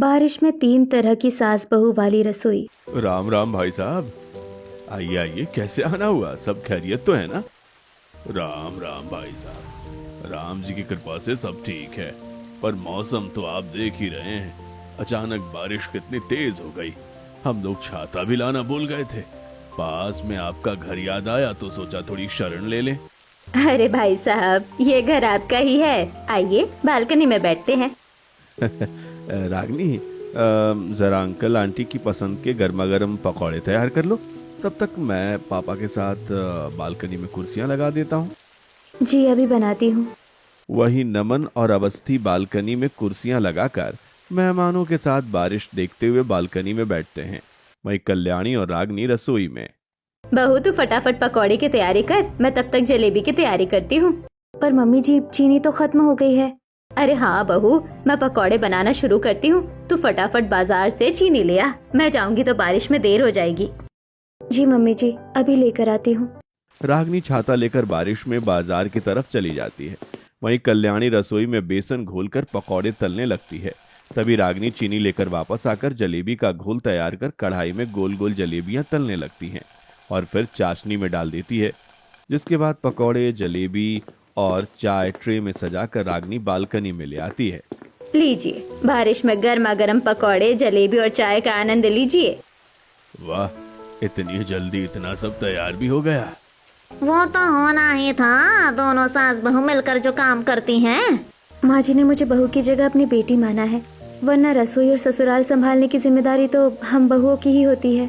बारिश में 3 तरह की सास बहू वाली रसोई। राम राम भाई साहब। आइए आइए, कैसे आना हुआ? सब खैरियत तो है ना? राम राम भाई साहब, राम जी की कृपा से सब ठीक है। पर मौसम तो आप देख ही रहे हैं, अचानक बारिश कितनी तेज हो गई। हम लोग छाता भी लाना भूल गए थे। पास में आपका घर याद आया तो सोचा थोड़ी शरण ले लें। अरे भाई साहब, ये घर आपका ही है, आइए बालकनी में बैठते हैं। रागनी, जरा अंकल आंटी की पसंद के गर्मा गर्म पकौड़े तैयार कर लो। तब तक मैं पापा के साथ बालकनी में कुर्सियां लगा देता हूँ। जी अभी बनाती हूँ। वही नमन और अवस्थी बालकनी में कुर्सियां लगाकर मेहमानों के साथ बारिश देखते हुए बालकनी में बैठते हैं। वही कल्याणी और रागनी रसोई में। बहू तू फटाफट पकौड़े की तैयारी कर, मैं तब तक जलेबी की तैयारी करती हूँ। पर मम्मी जी, चीनी तो खत्म हो गई है। अरे हाँ बहू, मैं पकौड़े बनाना शुरू करती हूँ, तू फटाफट बाजार से चीनी ले आ, मैं जाऊंगी तो बारिश में देर हो जाएगी। जी मम्मी जी, अभी लेकर आती हूँ। रागनी छाता लेकर बारिश में बाजार की तरफ चली जाती है। वहीं कल्याणी रसोई में बेसन घोलकर पकौड़े तलने लगती है। तभी रागनी चीनी लेकर वापस आकर जलेबी का घोल तैयार कर कढ़ाई में गोल गोल जलेबियां तलने लगती हैं और फिर चाशनी में डाल देती है। जिसके बाद पकौड़े, जलेबी और चाय ट्रे में सजाकर रागनी बालकनी में ले आती है। लीजिए, बारिश में गर्मा गर्म पकौड़े, जलेबी और चाय का आनंद लीजिए। वाह, इतनी जल्दी इतना सब तैयार भी हो गया। वो तो होना ही था, दोनों सास बहू मिलकर जो काम करती हैं। माँ जी ने मुझे बहू की जगह अपनी बेटी माना है, वरना रसोई और ससुराल संभालने की जिम्मेदारी तो हम बहुओं की ही होती है।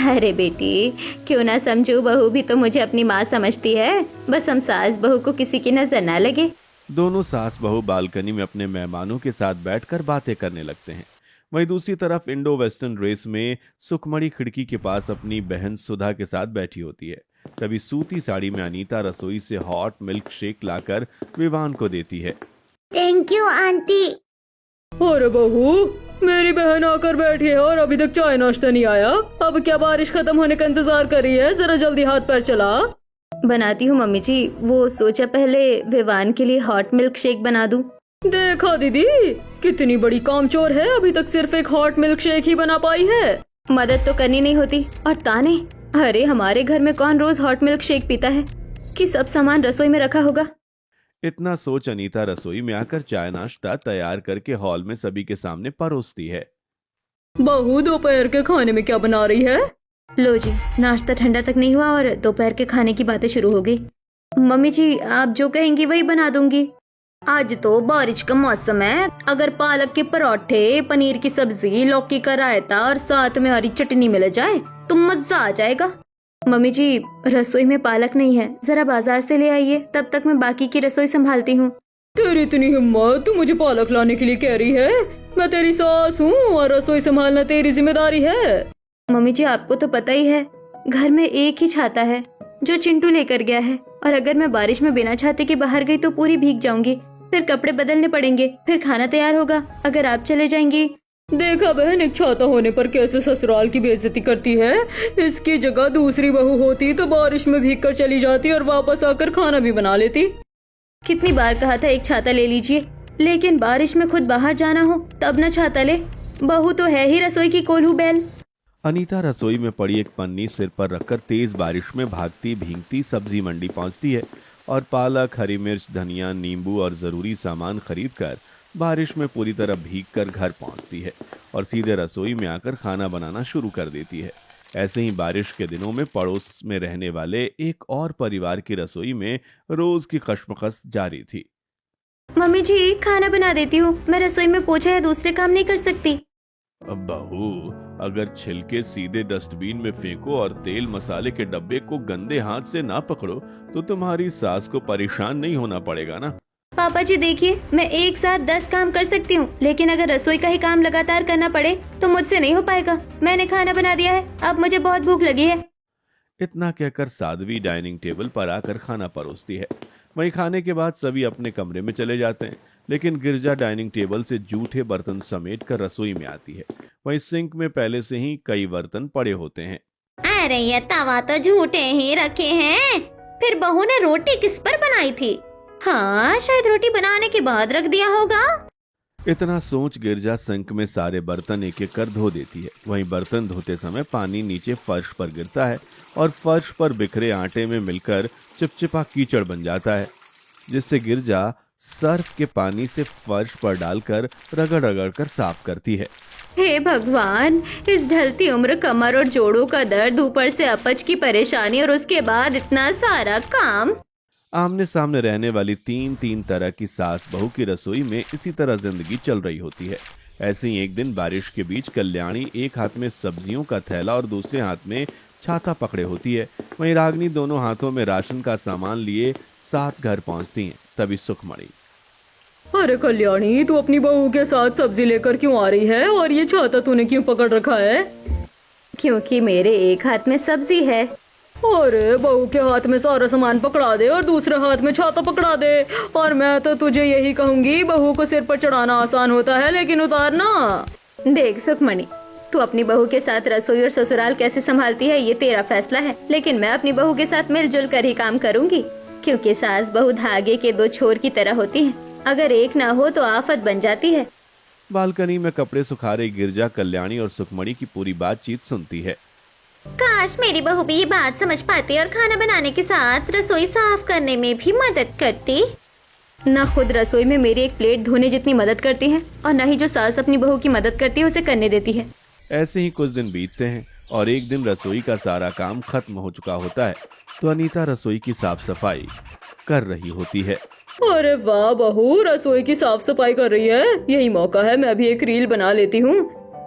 अरे बेटी, क्यों ना समझू, बहू भी तो मुझे अपनी माँ समझती है, बस हम सास बहू को किसी की नजर ना लगे। दोनों सास बहू बालकनी में अपने मेहमानों के साथ बैठकर बातें करने लगते हैं। वहीं दूसरी तरफ इंडो वेस्टर्न ड्रेस में सुखमणि खिड़की के पास अपनी बहन सुधा के साथ बैठी होती है। तभी सूती साड़ी में अनीता रसोई से हॉट मिल्क शेक लाकर विवान को देती है। Thank you aunty. अरे बहू, मेरी बहन आकर बैठी है और अभी तक चाय नाश्ता नहीं आया। अब क्या बारिश खत्म होने का इंतजार कर रही है? जरा जल्दी हाथ पैर चला। बनाती हूँ मम्मी जी, वो सोचा पहले विवान के लिए हॉट मिल्क शेक बना दूं। देखा दीदी, कितनी बड़ी कामचोर है, अभी तक सिर्फ एक हॉट मिल्क शेक ही बना पाई है। मदद तो करनी नहीं होती और ताने। अरे हमारे घर में कौन रोज हॉट मिल्क शेक पीता है कि सब सामान रसोई में रखा होगा। इतना सोच अनीता रसोई में आकर चाय नाश्ता तैयार करके हॉल में सभी के सामने परोसती है। बहू, दोपहर के खाने में क्या बना रही है? लो जी, नाश्ता ठंडा तक नहीं हुआ और दोपहर के खाने की बातें शुरू हो गई। मम्मी जी, आप जो कहेंगी वही बना दूंगी। आज तो बारिश का मौसम है, अगर पालक के पराठे, पनीर की सब्जी, लौकी का रायता और साथ में हरी चटनी मिल जाए तो मजा आ जाएगा। मम्मी जी, रसोई में पालक नहीं है, जरा बाजार से ले आइए, तब तक मैं बाकी की रसोई संभालती हूँ। तेरी इतनी हिम्मत, तू मुझे पालक लाने के लिए कह रही है? मैं तेरी सास हूँ और रसोई संभालना तेरी जिम्मेदारी है। मम्मी जी, आपको तो पता ही है, घर में एक ही छाता है जो चिंटू लेकर गया है, और अगर मैं बारिश में बिना छाते के बाहर गई तो पूरी भीग जाऊंगी, फिर कपड़े बदलने पड़ेंगे, फिर खाना तैयार होगा अगर आप चले जाएंगी। देखा बहन, एक छाता होने पर कैसे ससुराल की बेइज्जती करती है। इसकी जगह दूसरी बहू होती तो बारिश में भीग कर चली जाती और वापस आकर खाना भी बना लेती। कितनी बार कहा था एक छाता ले लीजिए, लेकिन बारिश में खुद बाहर जाना हो तब न छाता ले। बहू तो है ही रसोई की कोल्हू बैल। अनीता रसोई में पड़ी एक पन्नी सिर पर रखकर तेज बारिश में भागती भीगती सब्जी मंडी पहुंचती है और पालक, हरी मिर्च, धनिया, नींबू और जरूरी सामान खरीदकर बारिश में पूरी तरह भीगकर घर पहुंचती है और सीधे रसोई में आकर खाना बनाना शुरू कर देती है। ऐसे ही बारिश के दिनों में पड़ोस में रहने वाले एक और परिवार की रसोई में रोज की कशमकश जारी थी। मम्मी जी, खाना बना देती हूँ, मैं रसोई में पोछा या दूसरे काम नहीं कर सकती। अब बहू, अगर छिलके सीधे डस्टबिन में फेंको और तेल मसाले के डब्बे को गंदे हाथ से ना पकड़ो तो तुम्हारी सास को परेशान नहीं होना पड़ेगा ना। पापा जी देखिए, मैं एक साथ 10 काम कर सकती हूँ, लेकिन अगर रसोई का ही काम लगातार करना पड़े तो मुझसे नहीं हो पाएगा। मैंने खाना बना दिया है, अब मुझे बहुत भूख लगी है। इतना कहकर साध्वी डाइनिंग टेबल पर आकर खाना परोसती है। वहीं खाने के बाद सभी अपने कमरे में चले जाते हैं, लेकिन गिरजा डाइनिंग टेबल से जूठे बर्तन समेट कर रसोई में आती है। वहीं सिंक में पहले से ही कई बर्तन पड़े होते हैं। अरे ये तवा तो झूठे ही रखे हैं, फिर बहू ने रोटी किस पर बनाई थी? हाँ, शायद रोटी बनाने के बाद रख दिया होगा। इतना सोच गिरजा सिंक में सारे बर्तन एक एक कर धो देती है। वहीं बर्तन धोते समय पानी नीचे फर्श पर गिरता है और फर्श पर बिखरे आटे में मिलकर चिपचिपा कीचड़ बन जाता है, जिससे गिरजा सर्फ के पानी से फर्श पर डालकर रगड़ रगड़ कर साफ करती है। हे भगवान, इस ढलती उम्र कमर और जोड़ों का दर्द, ऊपर से अपच की परेशानी और उसके बाद इतना सारा काम। आमने सामने रहने वाली तीन तीन तरह की सास बहू की रसोई में इसी तरह जिंदगी चल रही होती है। ऐसे ही एक दिन बारिश के बीच कल्याणी एक हाथ में सब्जियों का थैला और दूसरे हाथ में छाता पकड़े होती है। वहीं रागनी दोनों हाथों में राशन का सामान लिए साथ घर पहुंचती हैं। तभी सुखमणि, अरे कल्याणी, तू अपनी बहू के साथ सब्जी लेकर क्यों आ रही है और ये छाता तूने क्यों पकड़ रखा है? क्योंकि मेरे एक हाथ में सब्जी है। अरे बहू के हाथ में सारा सामान पकड़ा दे और दूसरे हाथ में छाता पकड़ा दे। और मैं तो तुझे यही कहूंगी, बहू को सिर पर चढ़ाना आसान होता है लेकिन उतारना। देख सुखमणि, तू अपनी बहू के साथ रसोई और ससुराल कैसे संभालती है ये तेरा फैसला है, लेकिन मैं अपनी बहू के साथ मिलजुल कर ही काम करूंगी, क्योंकि सास बहू धागे के दो छोर की तरह होती है। अगर एक ना हो तो आफत बन जाती है। बालकनी में कपड़े सुखा रही गिरजा कल्याणी और सुखमणि की पूरी बातचीत सुनती है। काश मेरी बहू भी ये बात समझ पाती और खाना बनाने के साथ रसोई साफ करने में भी मदद करती। न खुद रसोई में मेरी एक प्लेट धोने जितनी मदद करती है और न ही जो सास अपनी बहू की मदद करती है उसे करने देती है। ऐसे ही कुछ दिन बीतते हैं और एक दिन रसोई का सारा काम खत्म हो चुका होता है तो अनीता रसोई की साफ सफाई कर रही होती है। अरे वाह बहू, रसोई की साफ सफाई कर रही है। यही मौका है, मैं भी एक रील बना लेती हूँ।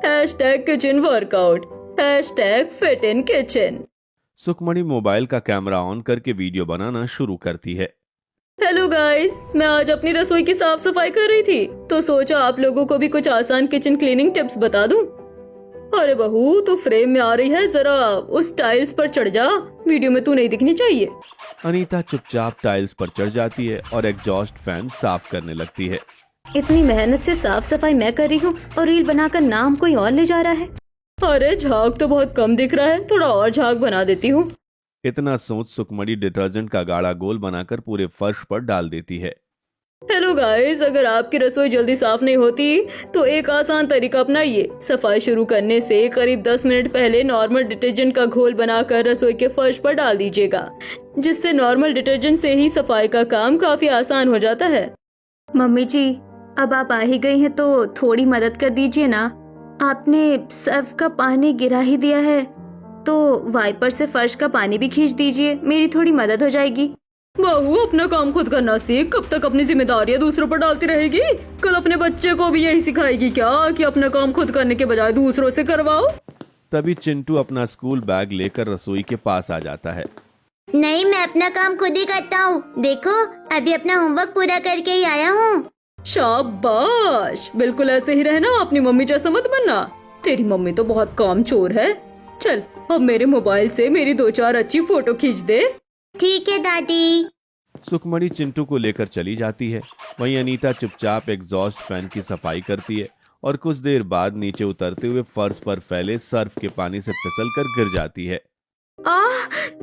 #Kitchen workout, #fit in kitchen. Sukhmani mobile का कैमरा ऑन करके वीडियो बनाना शुरू करती है। हेलो गाइस, मैं आज अपनी रसोई की साफ सफाई कर रही थी तो सोचा आप लोगों को भी कुछ आसान किचन क्लीनिंग टिप्स बता दूं। अरे बहू, तू फ्रेम में आ रही है, जरा उस टाइल्स पर चढ़ जा, वीडियो में तू नहीं दिखनी चाहिए। अनीता चुपचाप टाइल्स पर चढ़ जाती है और एग्जॉस्ट फैन साफ करने लगती है। इतनी मेहनत से साफ सफाई मैं कर रही हूँ और रील बनाकर नाम कोई और ले जा रहा है। अरे झाग तो बहुत कम दिख रहा है, थोड़ा और झाग बना देती हूँ। इतना सोच सुखमणि डिटर्जेंट का गाढ़ा गोल बनाकर पूरे फर्श पर डाल देती है। हेलो गाइस, अगर आपकी रसोई जल्दी साफ नहीं होती तो एक आसान तरीका अपनाइए। सफाई शुरू करने से करीब 10 मिनट पहले नॉर्मल डिटर्जेंट का घोल बनाकर रसोई के फर्श पर डाल दीजिएगा, जिससे नॉर्मल डिटर्जेंट से ही सफाई का काम काफी आसान हो जाता है। मम्मी जी, अब आप आ ही गई हैं तो थोड़ी मदद कर दीजिए ना। आपने सर्फ का पानी गिरा ही दिया है तो वाइपर से फर्श का पानी भी खींच दीजिए, मेरी थोड़ी मदद हो जाएगी। बहू, अपना काम खुद करना सीख, कब तक अपनी जिम्मेदारियां दूसरों पर डालती रहेगी? कल अपने बच्चे को भी यही सिखाएगी क्या कि अपना काम खुद करने के बजाय दूसरों से करवाओ? तभी चिंटू अपना स्कूल बैग लेकर रसोई के पास आ जाता है। नहीं, मैं अपना काम खुद ही करता हूँ। देखो, अभी अपना होमवर्क पूरा करके ही आया हूँ। शाबाश, बिल्कुल ऐसे ही रहना, अपनी मम्मी जैसा मत बनना। तेरी मम्मी तो बहुत कामचोर है। चल, अब मेरे मोबाइल से मेरी 2-4 अच्छी फोटो खींच दे। ठीक है दादी। सुखमणि चिंटू को लेकर चली जाती है। वहीं अनीता चुपचाप एग्जॉस्ट फैन की सफाई करती है और कुछ देर बाद नीचे उतरते हुए फर्श पर फैले सर्फ के पानी से फिसलकर गिर जाती है।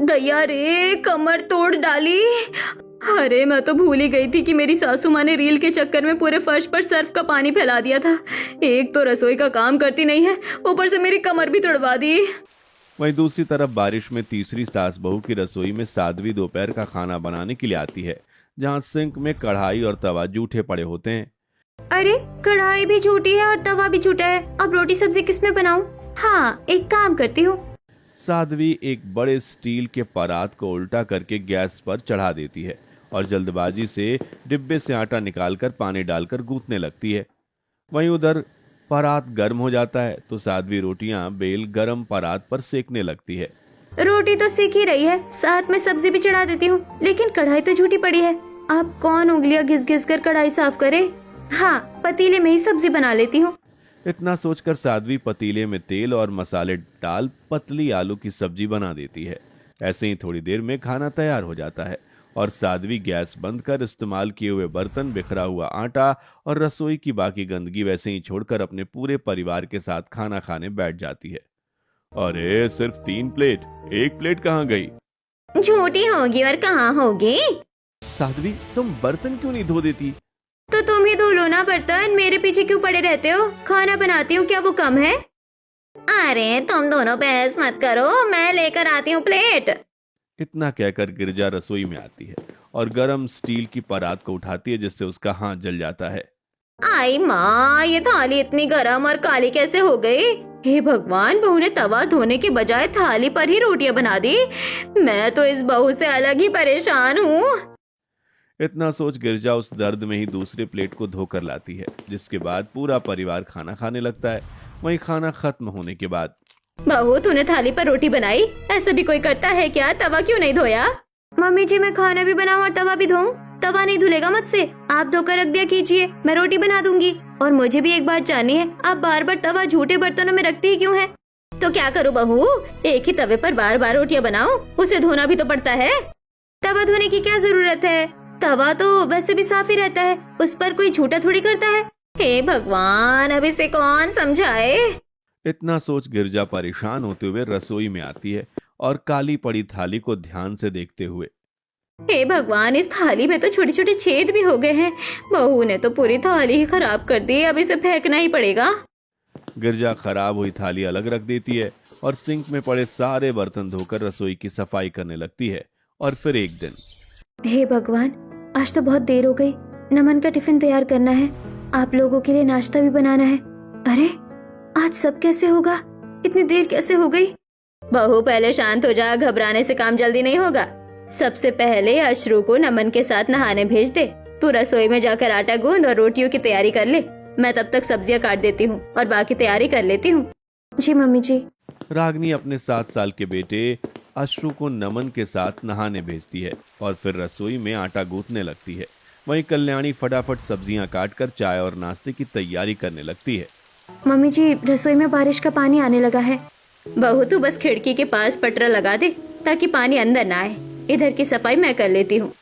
दया रे, कमर तोड़ डाली। अरे मैं तो भूल ही गई थी कि मेरी सासू माँ ने रील के चक्कर में पूरे फर्श पर सर्फ का पानी फैला दिया था। एक तो रसोई का काम करती नहीं है, ऊपर से मेरी कमर भी तोड़वा दी। वहीं दूसरी तरफ बारिश में तीसरी सास बहू की रसोई में साध्वी दोपहर का खाना बनाने के लिए आती है, जहां सिंक में कढ़ाई और तवा जूठे पड़े होते हैं। अरे कढ़ाई भी झूठी है और तवा भी झूठा है, अब रोटी सब्जी किसमें बनाऊं? हाँ, एक काम करती हूँ। साध्वी एक बड़े स्टील के परात को उल्टा करके गैस पर चढ़ा देती है और जल्दबाजी से डिब्बे से आटा निकालकर पानी डालकर गूंथने लगती है। वहीं उधर परात गर्म हो जाता है तो साध्वी रोटियां बेल गरम परात पर सेकने लगती है। रोटी तो सेक ही रही है, साथ में सब्जी भी चढ़ा देती हूँ, लेकिन कढ़ाई तो झूठी पड़ी है। अब कौन उंगलियां घिस घिस कर कढ़ाई साफ करे? हाँ, पतीले में ही सब्जी बना लेती हूँ। इतना सोचकर साध्वी पतीले में तेल और मसाले डाल पतली आलू की सब्जी बना देती है। ऐसे ही थोड़ी देर में खाना तैयार हो जाता है और साध्वी गैस बंद कर इस्तेमाल किए हुए बर्तन, बिखरा हुआ आटा और रसोई की बाकी गंदगी वैसे ही छोड़कर अपने पूरे परिवार के साथ खाना खाने बैठ जाती है। अरे सिर्फ 3 प्लेट, 1 प्लेट कहाँ गई? झूठी होगी और कहाँ होगी? साध्वी, तुम बर्तन क्यों नहीं धो देती? तो तुम ही धो लो ना बर्तन, मेरे पीछे क्यों पड़े रहते हो? खाना बनाती हूँ, क्या वो कम है? अरे तुम दोनों बहस मत करो, मैं लेकर आती हूँ प्लेट। इतना कहकर गिरजा रसोई में आती है और गरम स्टील की परात को उठाती है, जिससे उसका हाथ जल जाता है। आई माँ, ये थाली इतनी गरम और काली कैसे हो गई? हे भगवान, बहू ने तवा धोने के बजाय थाली पर ही रोटियां बना दी। मैं तो इस बहू से अलग ही परेशान हूँ। इतना सोच गिरजा उस दर्द में ही दूसरे प्लेट को धोकर लाती है, जिसके बाद पूरा परिवार खाना खाने लगता है। वहीं खाना खत्म होने के बाद, बहू तूने थाली पर रोटी बनाई, ऐसा भी कोई करता है क्या? तवा क्यों नहीं धोया? मम्मी जी, मैं खाना भी बनाऊं और तवा भी धोऊं? तवा नहीं धुलेगा मुझसे, आप धोकर रख दिया कीजिए, मैं रोटी बना दूंगी। और मुझे भी एक बात जाननी है, आप बार बार तवा झूठे बर्तनों में रखती ही क्यों है? तो क्या करूं बहू, एक ही तवे पर बार बार रोटियां बनाऊं? उसे धोना भी तो पड़ता है। तवा धोने की क्या जरूरत है? तवा तो वैसे भी साफ ही रहता है, उस पर कोई झूठा थोड़ी करता है। हे भगवान, अब इसे कौन समझाए? इतना सोच गिरजा परेशान होते हुए रसोई में आती है और काली पड़ी थाली को ध्यान से देखते हुए, हे भगवान, इस थाली में तो छोटे छोटे छेद भी हो गए हैं। बहू ने तो पूरी थाली ही खराब कर दी, अब इसे फेंकना ही पड़ेगा। गिरजा खराब हुई थाली अलग रख देती है और सिंक में पड़े सारे बर्तन धोकर रसोई की सफाई करने लगती है। और फिर एक दिन, हे भगवान, आज तो बहुत देर हो गई। नमन का टिफिन तैयार करना है, आप लोगों के लिए नाश्ता भी बनाना है। अरे आज सब कैसे होगा? इतनी देर कैसे हो गई? बहू पहले शांत हो जा, घबराने से काम जल्दी नहीं होगा। सबसे पहले अशरू को नमन के साथ नहाने भेज दे। तू रसोई में जाकर आटा गूंद और रोटियों की तैयारी कर ले। मैं तब तक सब्जियां काट देती हूँ और बाकी तैयारी कर लेती हूँ। जी मम्मी जी। रागनी अपने 7 साल के बेटे अशरू को नमन के साथ नहाने भेजती है और फिर रसोई में आटा गूंथने लगती है। वहीं कल्याणी फटाफट सब्जियां काटकर चाय और नाश्ते की तैयारी करने लगती है। मम्मी जी, रसोई में बारिश का पानी आने लगा है। बहू तू बस खिड़की के पास पटरा लगा दे ताकि पानी अंदर ना आए। इधर की सफाई मैं कर लेती हूँ।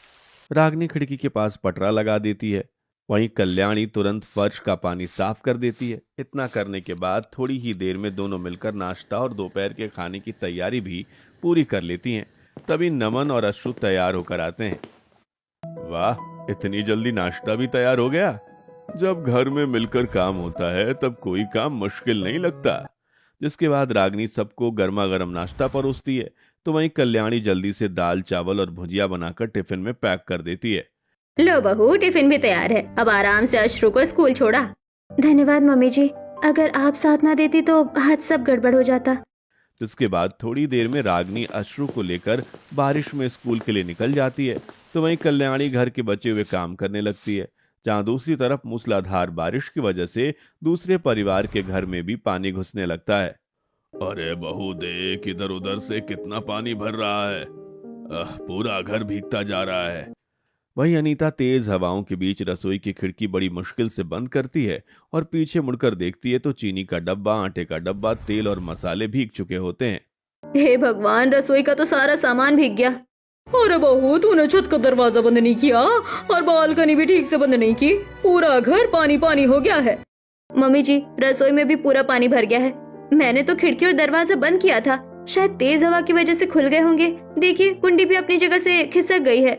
रागनी खिड़की के पास पटरा लगा देती है। वहीं कल्याणी तुरंत फर्श का पानी साफ कर देती है। इतना करने के बाद थोड़ी ही देर में दोनों मिलकर नाश्ता और दोपहर के खाने की तैयारी भी पूरी कर लेती हैं। तभी नमन और अशरू तैयार होकर आते हैं। वाह, इतनी जल्दी नाश्ता भी तैयार हो गया। जब घर में मिलकर काम होता है तब कोई काम मुश्किल नहीं लगता। जिसके बाद रागनी सबको गर्मा गर्म नाश्ता परोसती है, तो वहीं कल्याणी जल्दी से दाल चावल और भुजिया बनाकर टिफिन में पैक कर देती है। लो बहू, टिफिन भी तैयार है, अब आराम से अशरू को स्कूल छोड़ा। धन्यवाद मम्मी जी, अगर आप साथ ना देती तो आज सब गड़बड़ हो जाता। इसके बाद थोड़ी देर में रागनी अशरू को लेकर बारिश में स्कूल के लिए निकल जाती है, तो वहीं कल्याणी घर के बचे हुए काम करने लगती है। जहां दूसरी तरफ मूसलाधार बारिश की वजह से दूसरे परिवार के घर में भी पानी घुसने लगता है। अरे बहू देख, इधर उधर से कितना पानी भर रहा है। पूरा घर भीगता जा रहा है। वहीं अनीता तेज हवाओं के बीच रसोई की खिड़की बड़ी मुश्किल से बंद करती है और पीछे मुड़कर देखती है तो चीनी का डब्बा, आटे का डब्बा, तेल और मसाले भीग चुके होते हैं। हे भगवान, रसोई का तो सारा सामान भीग गया। अरे बहू, तूने छत का दरवाजा बंद नहीं किया और बालकनी भी ठीक से बंद नहीं की, पूरा घर पानी पानी हो गया है। मम्मी जी, रसोई में भी पूरा पानी भर गया है। मैंने तो खिड़की और दरवाजा बंद किया था, शायद तेज हवा की वजह से खुल गए होंगे। देखिए, कुंडी भी अपनी जगह से खिसक गई है।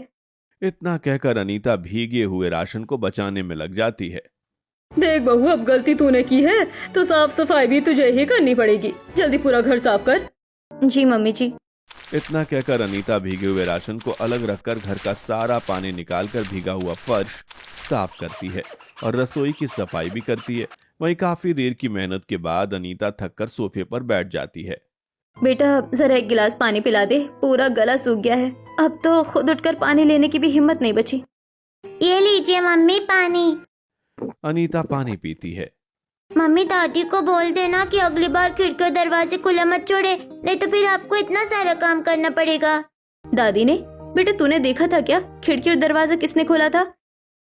इतना कहकर अनीता भीगे हुए राशन को बचाने में लग जाती है। देख बहू, अब गलती तूने की है तो साफ सफाई भी तुझे ही करनी पड़ेगी। जल्दी पूरा घर साफ कर। जी मम्मी जी। इतना कहकर अनीता भीगे हुए राशन को अलग रखकर घर का सारा पानी निकालकर भीगा हुआ फर्श साफ करती है और रसोई की सफाई भी करती है। वहीं काफी देर की मेहनत के बाद अनीता थककर सोफे पर बैठ जाती है। बेटा जरा एक गिलास पानी पिला दे, पूरा गला सूख गया है। अब तो खुद उठकर पानी लेने की भी हिम्मत नहीं बची। ये लीजिए मम्मी पानी। अनीता पानी पीती है। मम्मी दादी को बोल देना कि अगली बार खिड़की और दरवाजे खुला मत छोड़े, नहीं तो फिर आपको इतना सारा काम करना पड़ेगा। दादी ने? बेटा तूने देखा था क्या खिड़की और दरवाजा किसने खोला था?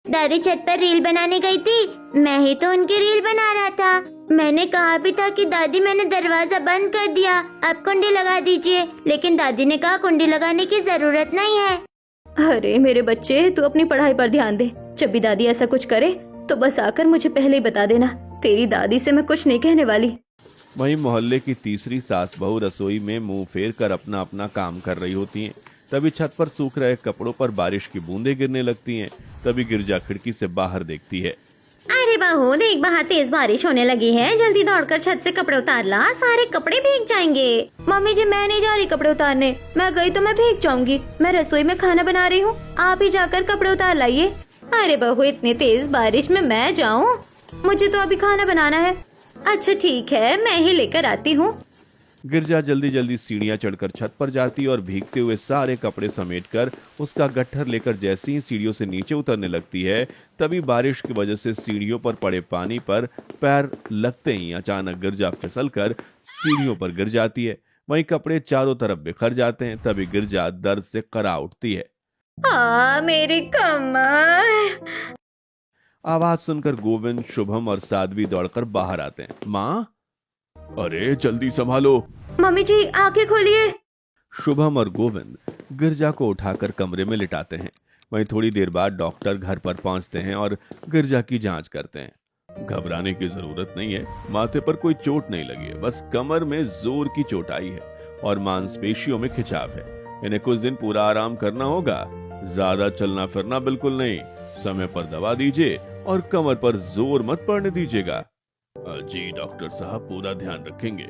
दादी छत पर रील बनाने गई थी, मैं ही तो उनकी रील बना रहा था। मैंने कहा भी था कि दादी मैंने दरवाजा बंद कर दिया, आप कुंडी लगा दीजिए, लेकिन दादी ने कहा कुंडी लगाने की जरूरत नहीं है। अरे मेरे बच्चे, तू अपनी पढ़ाई पर ध्यान दे। जब भी दादी ऐसा कुछ करे तो बस आकर मुझे पहले ही बता देना। तेरी दादी से मैं कुछ नहीं कहने वाली। वहीं मोहल्ले की तीसरी सास बहू रसोई में मुंह फेर कर अपना अपना काम कर रही होती हैं। तभी छत पर सूख रहे कपड़ों पर बारिश की बूंदें गिरने लगती हैं। तभी गिरजा खिड़की से बाहर देखती है। अरे बहू देख, बाहर तेज बारिश होने लगी है, जल्दी दौड़कर छत से कपड़े उतार ला, सारे कपड़े भीग जाएंगे। मम्मी जी मैं नहीं जा रही कपड़े उतारने, मैं गई तो मैं भीग जाऊंगी। मैं रसोई में खाना बना रही हूँ, आप ही जाकर कपड़े उतार लाइए। अरे बहू इतनी तेज बारिश में मैं जाऊँ? मुझे तो अभी खाना बनाना है। अच्छा ठीक है, मैं ही लेकर आती हूँ। गिरजा जल्दी जल्दी सीढ़ियां चढ़कर छत पर जाती और भीगते हुए सारे कपड़े समेटकर उसका गट्ठर लेकर जैसे ही सीढ़ियों से नीचे उतरने लगती है, तभी बारिश की वजह से सीढ़ियों पर पड़े पानी पर पैर लगते ही अचानक गिरजा फिसलकर सीढ़ियों पर गिर जाती है। वहीं कपड़े चारों तरफ बिखर जाते हैं। तभी गिरजा दर्द से करा उठती है। मेरी कमर। आवाज सुनकर गोविंद, शुभम और साध्वी दौड़कर बाहर आते हैं। माँ, अरे जल्दी संभालो। मम्मी जी आंखें खोलिए। शुभम और गोविंद गिरजा को उठाकर कमरे में लिटाते हैं। वहीं थोड़ी देर बाद डॉक्टर घर पर पहुंचते हैं और गिरजा की जांच करते हैं। घबराने की जरूरत नहीं है, माथे पर कोई चोट नहीं लगी है, बस कमर में जोर की चोट आई है और मांसपेशियों में खिंचाव है। इन्हें कुछ दिन पूरा आराम करना होगा, ज्यादा चलना फिरना बिल्कुल नहीं। समय पर दवा दीजिए और कमर पर जोर मत पड़ने दीजिएगा। जी डॉक्टर साहब, पूरा ध्यान रखेंगे।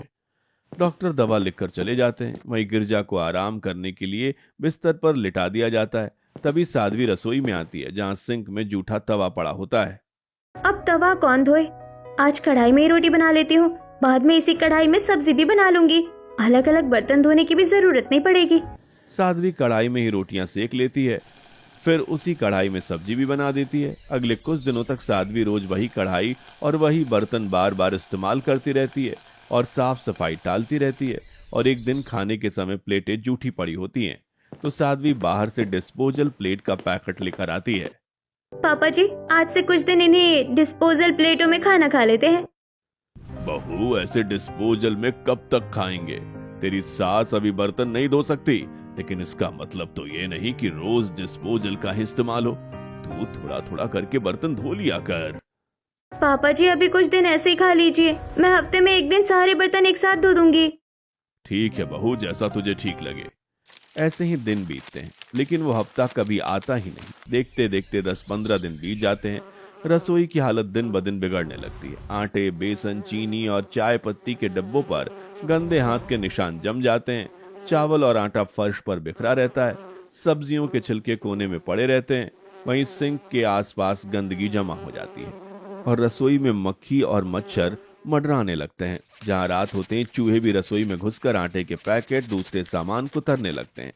डॉक्टर दवा लिखकर चले जाते हैं। वहीं गिरजा को आराम करने के लिए बिस्तर पर लिटा दिया जाता है। तभी साध्वी रसोई में आती है, जहां सिंक में जूठा तवा पड़ा होता है। अब तवा कौन धोए? आज कढ़ाई में ही रोटी बना लेती हूँ, बाद में इसी कढ़ाई में सब्जी भी बना लूंगी। अलग अलग बर्तन धोने की भी जरूरत नहीं पड़ेगी। साध्वी कढ़ाई में ही रोटियां सेक लेती है, फिर उसी कढ़ाई में सब्जी भी बना देती है। अगले कुछ दिनों तक साध्वी रोज वही कढ़ाई और वही बर्तन बार बार इस्तेमाल करती रहती है और साफ सफाई टालती रहती है। और एक दिन खाने के समय प्लेटें जूठी पड़ी होती हैं, तो साध्वी बाहर से डिस्पोजल प्लेट का पैकेट लेकर आती है। पापा जी आज से कुछ दिन इन्हीं डिस्पोजल प्लेटों में खाना खा लेते हैं। बहू, ऐसे डिस्पोजल में कब तक खाएंगे? तेरी सास अभी बर्तन नहीं धो सकती, लेकिन इसका मतलब तो ये नहीं कि रोज डिस्पोजल का ही इस्तेमाल हो। तू थोड़ा थोड़ा करके बर्तन धो लिया कर। पापा जी अभी कुछ दिन ऐसे ही खा लीजिए, मैं हफ्ते में एक दिन सारे बर्तन एक साथ धो दूंगी। ठीक है बहू, जैसा तुझे ठीक लगे। ऐसे ही दिन बीतते हैं, लेकिन वो हफ्ता कभी आता ही नहीं। देखते देखते 10-15 दिन बीत जाते हैं। रसोई की हालत दिन ब दिन बिगड़ने लगती है। आटे, बेसन, चीनी और चाय पत्ती के डब्बों पर गंदे हाथ के निशान जम जाते हैं। चावल और आटा फर्श पर बिखरा रहता है। सब्जियों के छिलके कोने में पड़े रहते हैं। वहीं सिंक के आसपास गंदगी जमा हो जाती है और रसोई में मक्खी और मच्छर मंडराने लगते हैं। जहां रात होते ही चूहे भी रसोई में घुसकर आटे के पैकेट, दूसरे सामान कुतरने लगते हैं।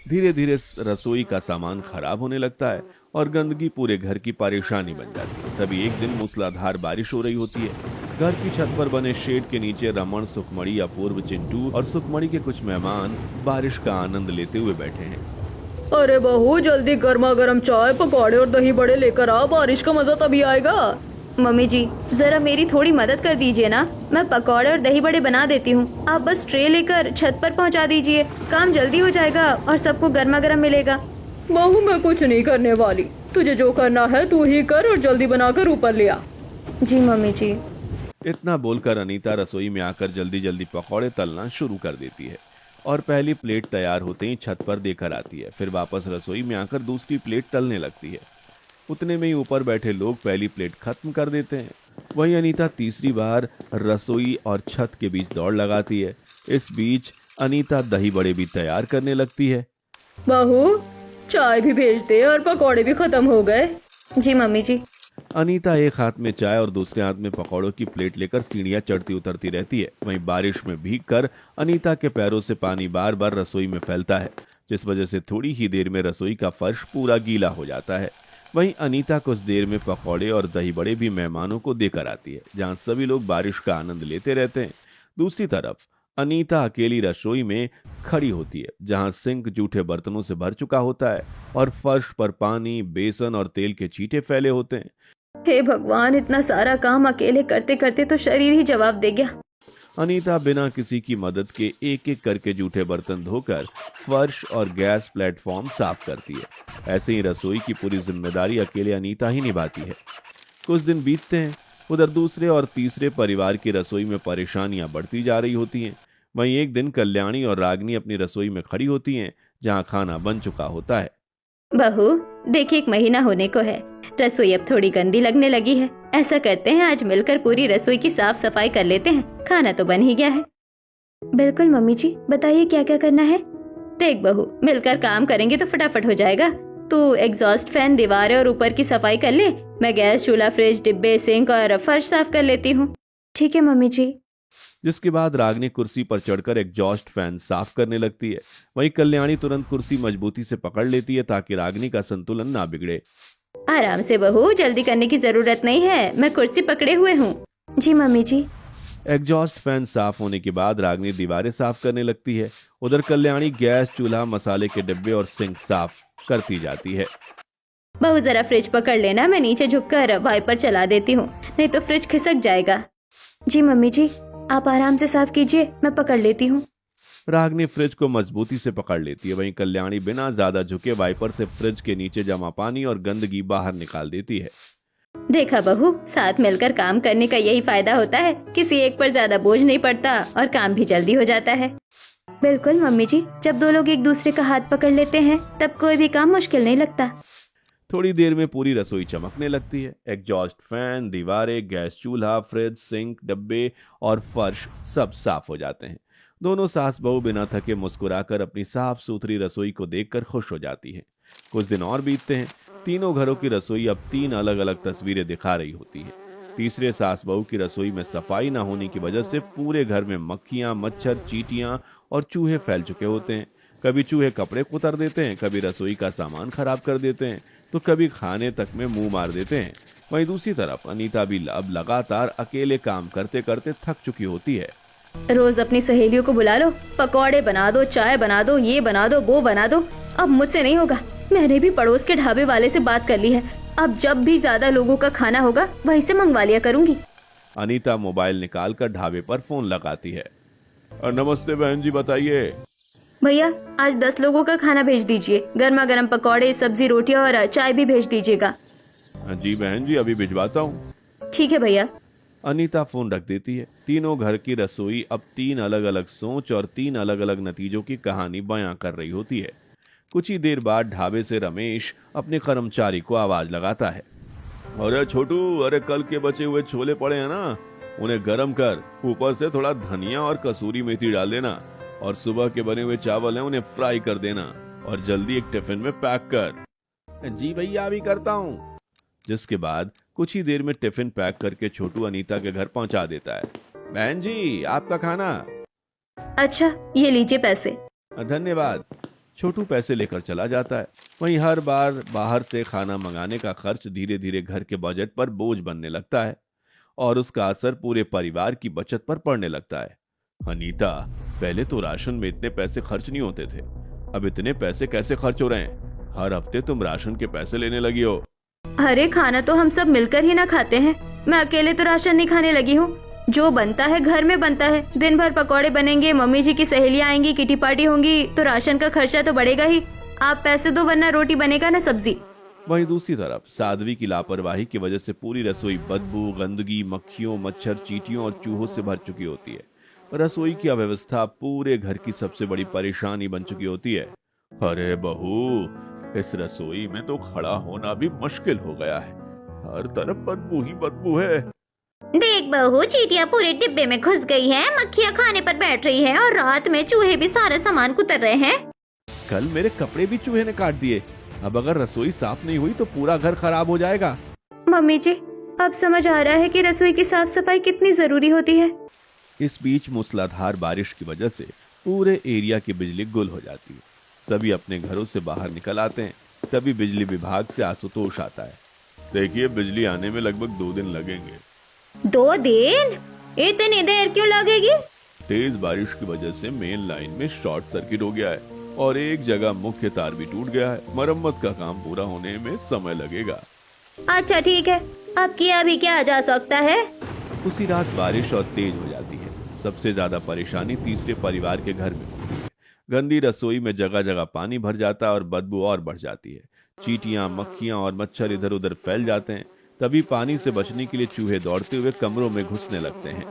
धीरे धीरे रसोई का सामान खराब होने लगता है और गंदगी पूरे घर की परेशानी बन जाती है। तभी एक दिन मूसलाधार बारिश हो रही होती है। घर की छत पर बने शेड के नीचे रमन, सुखमणि, अपूर्व, चिंटू और सुखमणि के कुछ मेहमान बारिश का आनंद लेते हुए बैठे हैं। अरे बहू, जल्दी गर्मा गर्म चाय, पकौड़े और दही बड़े लेकर आ, बारिश का मजा तभी आएगा। मम्मी जी जरा मेरी थोड़ी मदद कर दीजिए ना, मैं पकौड़े और दही बड़े बना देती हूँ। आप बस ट्रे लेकर छत पर पहुँचा दीजिए, काम जल्दी हो जाएगा और सबको गर्मा गर्म मिलेगा। बहू मैं कुछ नहीं करने वाली, तुझे जो करना है तू ही कर और जल्दी बनाकर ऊपर ले आ। जी मम्मी जी। इतना बोलकर अनीता रसोई में आकर जल्दी जल्दी पकौड़े तलना शुरू कर देती है और पहली प्लेट तैयार होते ही छत पर देकर आती है। फिर वापस रसोई में आकर दूसरी प्लेट तलने लगती है। उतने में ही ऊपर बैठे लोग पहली प्लेट खत्म कर देते हैं। वहीं अनीता तीसरी बार रसोई और छत के बीच दौड़ लगाती है। इस बीच अनीता दही बड़े भी तैयार करने लगती है। बहू चाय भी भेज दे और पकौड़े भी खत्म हो गए। जी मम्मी जी। अनीता एक हाथ में चाय और दूसरे हाथ में पकौड़ों की प्लेट लेकर सीढ़ियां चढ़ती उतरती रहती है। वहीं बारिश में भीगकर अनीता के पैरों से पानी बार बार रसोई में फैलता है, जिस वजह से थोड़ी ही देर में रसोई का फर्श पूरा गीला हो जाता है। वहीं अनीता कुछ देर में पकौड़े और दही बड़े भी मेहमानों को देकर आती है, जहां सभी लोग बारिश का आनंद लेते रहते हैं। दूसरी तरफ अनीता अकेली रसोई में खड़ी होती है, जहां सिंक जूठे बर्तनों से भर चुका होता है और फर्श पर पानी, बेसन और तेल के छींटे फैले होते हैं। हे भगवान, इतना सारा काम अकेले करते करते तो शरीर ही जवाब दे गया। अनीता बिना किसी की मदद के एक एक करके जूठे बर्तन धोकर फर्श और गैस प्लेटफॉर्म साफ करती है। ऐसे ही रसोई की पूरी जिम्मेदारी अकेले अनीता ही निभाती है। कुछ दिन बीतते हैं। उधर दूसरे और तीसरे परिवार की रसोई में परेशानियां बढ़ती जा रही होती हैं। वहीं एक दिन कल्याणी और रागिनी अपनी रसोई में खड़ी होती हैं, जहां खाना बन चुका होता है। बहू देखिए 1 महीना होने को है, रसोई अब थोड़ी गंदी लगने लगी है। ऐसा करते हैं आज मिलकर पूरी रसोई की साफ सफाई कर लेते हैं, खाना तो बन ही गया है। बिल्कुल मम्मी जी, बताइए क्या क्या करना है। देख बहू, मिलकर काम करेंगे तो फटाफट हो जाएगा। तू एग्जॉस्ट फैन, दीवारें और ऊपर की सफाई कर ले, मैं गैस, चूल्हा, फ्रिज, डिब्बे, सिंक और फर्श साफ कर लेती हूँ। ठीक है मम्मी जी। जिसके बाद रागिनी कुर्सी पर चढ़कर एग्जॉस्ट फैन साफ करने लगती है। वहीं कल्याणी तुरंत कुर्सी मजबूती से पकड़ लेती है ताकि रागिनी का संतुलन ना बिगड़े। आराम से बहू, जल्दी करने की जरूरत नहीं है, मैं कुर्सी पकड़े हुए हूँ। जी मम्मी जी। एग्जॉस्ट फैन साफ होने के बाद रागिनी दीवारें साफ करने लगती है। उधर कल्याणी गैस, चूल्हा, मसाले के डिब्बे और सिंक साफ करती जाती है। बहू जरा फ्रिज पकड़ लेना, मैं नीचे झुककर वाइपर चला देती हूँ, नहीं तो फ्रिज खिसक जाएगा। जी मम्मी जी, आप आराम से साफ कीजिए, मैं पकड़ लेती हूँ। रागिनी फ्रिज को मजबूती से पकड़ लेती है। वहीं कल्याणी बिना ज्यादा झुके वाइपर से फ्रिज के नीचे जमा पानी और गंदगी बाहर निकाल देती है। देखा बहू, साथ मिलकर काम करने का यही फायदा होता है, किसी एक पर ज्यादा बोझ नहीं पड़ता और काम भी जल्दी हो जाता है। बिल्कुल मम्मी जी, जब 2 लोग एक दूसरे का हाथ पकड़ लेते हैं तब कोई भी काम मुश्किल नहीं लगता। थोड़ी देर में पूरी रसोई चमकने लगती है। एग्जॉस्ट फैन, दीवारें, गैस चूल्हा, फ्रिज, सिंक, डब्बे और फर्श सब साफ हो जाते हैं। दोनों सास बहू बिना थके मुस्कुराकर अपनी साफ सुथरी रसोई को देखकर खुश हो जाती है। कुछ दिन और बीतते हैं। तीनों घरों की रसोई अब 3 अलग अलग तस्वीरें दिखा रही होती है। तीसरे सास बहू की रसोई में सफाई न होने की वजह से पूरे घर में मक्खियां, मच्छर, चींटियां और चूहे फैल चुके होते हैं। कभी चूहे कपड़े कुतर देते हैं, कभी रसोई का सामान खराब कर देते हैं, तो कभी खाने तक में मुंह मार देते हैं। वहीं दूसरी तरफ अनीता भी अब लगातार अकेले काम करते करते थक चुकी होती है। रोज अपनी सहेलियों को बुला लो, पकौड़े बना दो, चाय बना दो, ये बना दो, वो बना दो। अब मुझसे नहीं होगा, मैंने भी पड़ोस के ढाबे वाले से बात कर ली है। अब जब भी ज्यादा लोगों का खाना होगा वहीं से मंगवा लिया करूंगी। अनीता मोबाइल निकालकर ढाबे पर फोन लगाती है। नमस्ते बहन जी, बताइए। भैया, आज 10 लोगों का खाना भेज दीजिए, गर्मा गर्म पकौड़े, सब्जी, रोटियां और चाय भी भेज दीजिएगा। जी बहन जी, अभी भिजवाता हूँ। ठीक है भैया। अनीता फोन रख देती है। तीनों घर की रसोई अब 3 अलग अलग सोच और 3 अलग अलग नतीजों की कहानी बयां कर रही होती है। कुछ ही देर बाद ढाबे से रमेश अपने कर्मचारी को आवाज लगाता है। अरे छोटू, अरे कल के बचे हुए छोले पड़े हैं ना, उन्हें गरम कर, ऊपर से थोड़ा धनिया और कसूरी मेथी डाल देना, और सुबह के बने हुए चावल हैं उन्हें फ्राई कर देना, और जल्दी एक टिफिन में पैक कर। जी भैया, अभी करता हूँ। जिसके बाद कुछ ही देर में टिफिन पैक करके छोटू अनीता के घर पहुंचा देता है। बहन जी, आपका खाना। अच्छा, ये लीजिए पैसे। धन्यवाद। छोटू पैसे लेकर चला जाता है। वहीं हर बार बाहर से खाना मंगाने का खर्च धीरे धीरे घर के बजट पर बोझ बनने लगता है और उसका असर पूरे परिवार की बचत पर पड़ने लगता है। अनीता, पहले तो राशन में इतने पैसे खर्च नहीं होते थे, अब इतने पैसे कैसे खर्च हो रहे हैं? हर हफ्ते तुम राशन के पैसे लेने लगी हो। अरे खाना तो हम सब मिलकर ही ना खाते हैं, मैं अकेले तो राशन नहीं खाने लगी हूँ। जो बनता है घर में बनता है, दिन भर पकौड़े बनेंगे, मम्मी जी की सहेलियां आएंगी, किटी पार्टी होंगी, तो राशन का खर्चा तो बढ़ेगा ही। आप पैसे दो वरना रोटी बनेगा ना सब्जी। वहीं दूसरी तरफ साध्वी की लापरवाही की वजह से पूरी रसोई बदबू, गंदगी, मक्खियों, मच्छर, चींटियों और चूहों से भर चुकी होती है। रसोई की अव्यवस्था पूरे घर की सबसे बड़ी परेशानी बन चुकी होती है। अरे बहू, इस रसोई में तो खड़ा होना भी मुश्किल हो गया है, हर तरफ बदबू ही बदबू है। देख बहू, चींटियां पूरे डिब्बे में घुस गई हैं, मक्खियां खाने पर बैठ रही हैं और रात में चूहे भी सारा सामान कुतर रहे हैं। कल मेरे कपड़े भी चूहे ने काट दिए। अब अगर रसोई साफ नहीं हुई तो पूरा घर खराब हो जाएगा। मम्मी जी, अब समझ आ रहा है कि रसोई की साफ सफाई कितनी जरूरी होती है। इस बीच मूसलाधार बारिश की वजह से पूरे एरिया की बिजली गुल हो जाती है। सभी अपने घरों से बाहर निकल आते हैं। तभी बिजली विभाग से आशुतोष आता है। देखिए, बिजली आने में लगभग 2 दिन लगेंगे। 2 दिन? इतनी देर क्यों लगेगी? तेज बारिश की वजह से मेन लाइन में शॉर्ट सर्किट हो गया है और एक जगह मुख्य तार भी टूट गया है। मरम्मत का काम पूरा होने में समय लगेगा। अच्छा ठीक है, अब किया भी क्या जा सकता है। उसी रात बारिश और तेज हो जाती है। सबसे ज्यादा परेशानी तीसरे परिवार के घर में होती है। गंदी रसोई में जगह जगह पानी भर जाता है और बदबू और बढ़ जाती है। चींटियां, मक्खियां और मच्छर इधर उधर फैल जाते हैं। तभी पानी से बचने के लिए चूहे दौड़ते हुए कमरों में घुसने लगते हैं।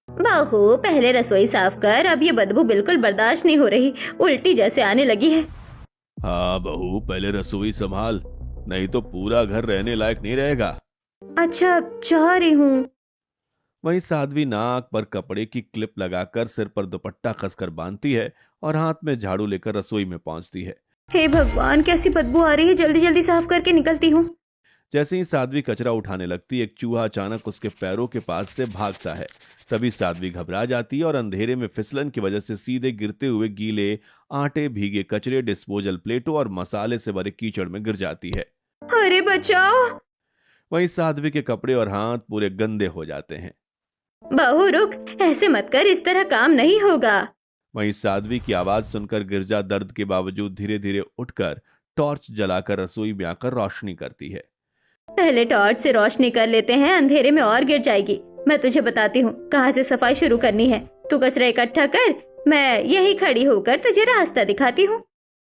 बहू, पहले रसोई साफ कर, अब ये बदबू बिल्कुल बर्दाश्त नहीं हो रही, उल्टी जैसे आने लगी है। हाँ बहू, पहले रसोई संभाल, नहीं तो पूरा घर रहने लायक नहीं रहेगा। अच्छा, जा रही हूँ। वहीं साध्वी नाक पर कपड़े की क्लिप लगाकर सिर पर दुपट्टा कसकर बांधती है और हाथ में झाड़ू लेकर रसोई में पहुंचती है। हे भगवान, कैसी बदबू आ रही है, जल्दी जल्दी साफ करके निकलती हूँ। जैसे ही साध्वी कचरा उठाने लगती, एक चूहा अचानक उसके पैरों के पास से भागता है। तभी साध्वी घबरा जाती है और अंधेरे में फिसलन की वजह से सीधे गिरते हुए गीले आटे, भीगे कचरे, डिस्पोजल प्लेटों और मसाले से भरे कीचड़ में गिर जाती है। अरे बचाओ। वहीं साध्वी के कपड़े और हाथ पूरे गंदे हो जाते हैं। बहू रुक, ऐसे मत कर, इस तरह काम नहीं होगा। वहीं साध्वी की आवाज सुनकर गिरजा दर्द के बावजूद धीरे धीरे उठकर टॉर्च जलाकर रसोई में आकर रोशनी करती है। पहले टॉर्च से रोशनी कर लेते हैं, अंधेरे में और गिर जाएगी। मैं तुझे बताती हूँ कहाँ से सफाई शुरू करनी है। तू कचरा इकट्ठा कर, मैं यही खड़ी होकर तुझे रास्ता दिखाती हूँ।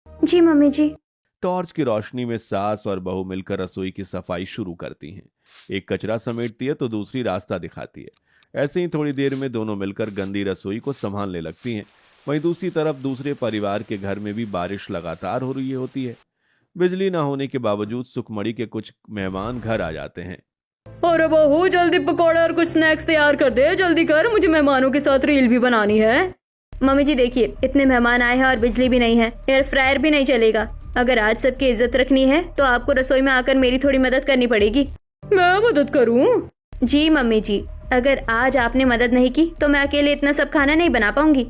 जी मम्मी जी। टॉर्च की रोशनी में सास और बहू मिलकर रसोई की सफाई शुरू करती हैं। एक कचरा समेटती है तो दूसरी रास्ता दिखाती है। ऐसे ही थोड़ी देर में दोनों मिलकर गंदी रसोई को संभालने लगती हैं। वहीं दूसरी तरफ दूसरे परिवार के घर में भी बारिश लगातार हो रही होती है। बिजली न होने के बावजूद सुखमणी के कुछ मेहमान घर आ जाते हैं। अरे बहू, जल्दी पकौड़े और कुछ स्नैक्स तैयार कर दे, जल्दी कर, मुझे मेहमानों के साथ रील भी बनानी है। मम्मी जी देखिए, इतने मेहमान आए हैं और बिजली भी नहीं है, एयर फ्रायर भी नहीं चलेगा। अगर आज सबकी इज्जत रखनी है तो आपको रसोई में आकर मेरी थोड़ी मदद करनी पड़ेगी। मैं मदद करूं? जी मम्मी जी, अगर आज आपने मदद नहीं की तो मैं अकेले इतना सब खाना नहीं बना पाऊंगी।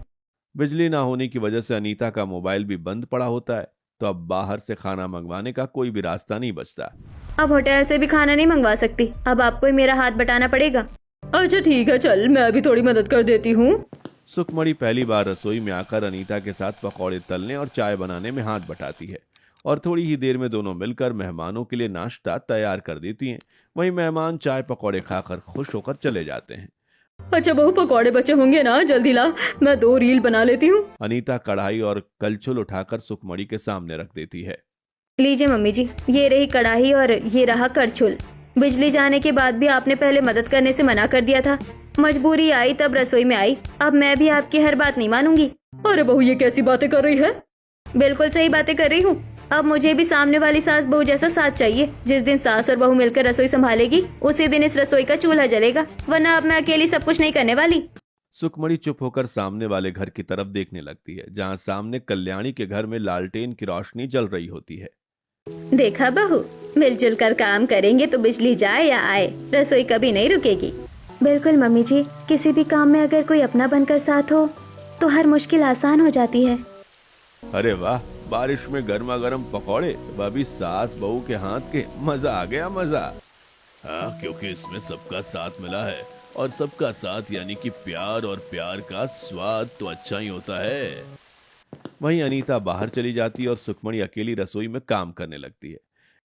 बिजली ना होने की वजह से अनीता का मोबाइल भी बंद पड़ा होता है, तो अब बाहर से खाना मंगवाने का कोई भी रास्ता नहीं बचता। अब होटल से भी खाना नहीं मंगवा सकती, अब आपको ही मेरा हाथ बटाना पड़ेगा। अच्छा ठीक है, चल मैं भी थोड़ी मदद कर देती हूँ। सुखमणी पहली बार रसोई में आकर अनीता के साथ पकौड़े तलने और चाय बनाने में हाथ बटाती है और थोड़ी ही देर में दोनों मिलकर मेहमानों के लिए नाश्ता तैयार कर देती हैं। वहीं मेहमान चाय पकौड़े खाकर खुश होकर चले जाते हैं। अच्छा बहू, पकौड़े बचे होंगे ना, जल्दी ला, मैं 2 रील बना लेती हूँ। अनीता कढ़ाई और कलछुल उठाकर सुखमणी के सामने रख देती है। लीजिए मम्मी जी, ये रही कढ़ाई और ये रहा करछुल। बिजली जाने के बाद भी आपने पहले मदद करने से मना कर दिया था, मजबूरी आई तब रसोई में आई। अब मैं भी आपकी हर बात नहीं मानूंगी। अरे बहू, ये कैसी बातें कर रही है? बिल्कुल सही बातें कर रही हूँ। अब मुझे भी सामने वाली सास बहू जैसा साथ चाहिए। जिस दिन सास और बहू मिलकर रसोई संभालेगी उसी दिन इस रसोई का चूल्हा जलेगा, वरना अब मैं अकेली सब कुछ नहीं करने वाली। सुखमणी चुप होकर सामने वाले घर की तरफ देखने लगती है, जहाँ सामने कल्याणी के घर में लालटेन की रोशनी जल रही होती है। देखा बहू, मिलजुल कर काम करेंगे तो बिजली जाए या आए, रसोई कभी नहीं रुकेगी। बिल्कुल मम्मी जी, किसी भी काम में अगर कोई अपना बनकर साथ हो तो हर मुश्किल आसान हो जाती है। अरे वाह, बारिश में गर्मा गर्म पकौड़े, वह भी सास बहू के हाथ के, मजा आ गया मजा। हाँ, क्योंकि इसमें सबका साथ मिला है और सबका साथ यानी कि प्यार, और प्यार का स्वाद तो अच्छा ही होता है। वहीं अनीता बाहर चली जाती है और सुखमणी अकेली रसोई में काम करने लगती है।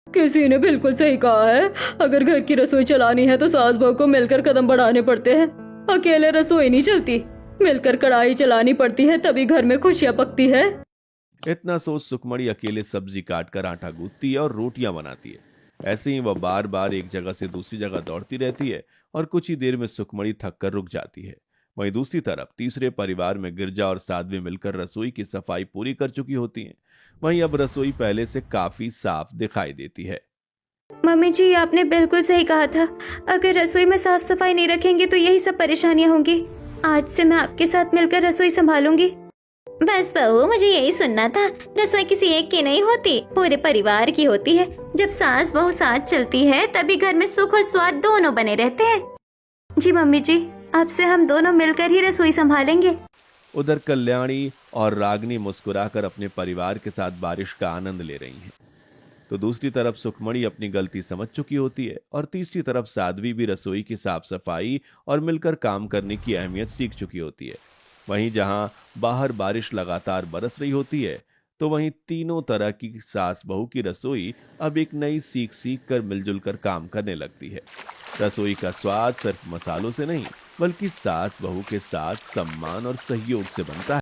किसी ने बिल्कुल सही कहा है, अगर घर की रसोई चलानी है तो सास बहू को मिलकर कदम बढ़ाने पड़ते हैं। अकेले रसोई नहीं चलती, मिलकर कढ़ाई चलानी पड़ती है, तभी घर में खुशियाँ पकती है। इतना सोच सुखमणी अकेले सब्जी काटकर आटा गूंथती है और रोटियां बनाती है। ऐसे ही वह बार बार एक जगह से दूसरी जगह दौड़ती रहती है और कुछ ही देर में सुखमणी थक कर रुक जाती है। वहीं दूसरी तरफ तीसरे परिवार में गिरजा और साध्वी मिलकर रसोई की सफाई पूरी कर चुकी होती हैं। वहीं अब रसोई पहले से काफी साफ दिखाई देती है। मम्मी जी, आपने बिल्कुल सही कहा था, अगर रसोई में साफ सफाई नहीं रखेंगे तो यही सब परेशानियां होंगी। आज से मैं आपके साथ मिलकर रसोई संभालूंगी। बस बहू, मुझे यही सुनना था, रसोई किसी एक की नहीं होती, पूरे परिवार की होती है। जब सास बहू साथ चलती है तभी घर में सुख और स्वाद दोनों बने रहते हैं। जी मम्मी जी, अब से हम दोनों मिलकर ही रसोई संभालेंगे। उधर कल्याणी और रागनी मुस्कुराकर अपने परिवार के साथ बारिश का आनंद ले रही हैं। तो दूसरी तरफ सुखमणी अपनी गलती समझ चुकी होती है और तीसरी तरफ साध्वी भी रसोई की साफ सफाई और मिलकर काम करने की अहमियत सीख चुकी होती है। वहीं जहां बाहर बारिश लगातार बरस रही होती है, तो वहीं तीनों तरह की सास बहू की रसोई अब एक नई सीख कर मिलजुल कर काम करने लगती है। रसोई का स्वाद सिर्फ मसालों से नहीं, बल्कि सास बहू के साथ सम्मान और सहयोग से बनता है।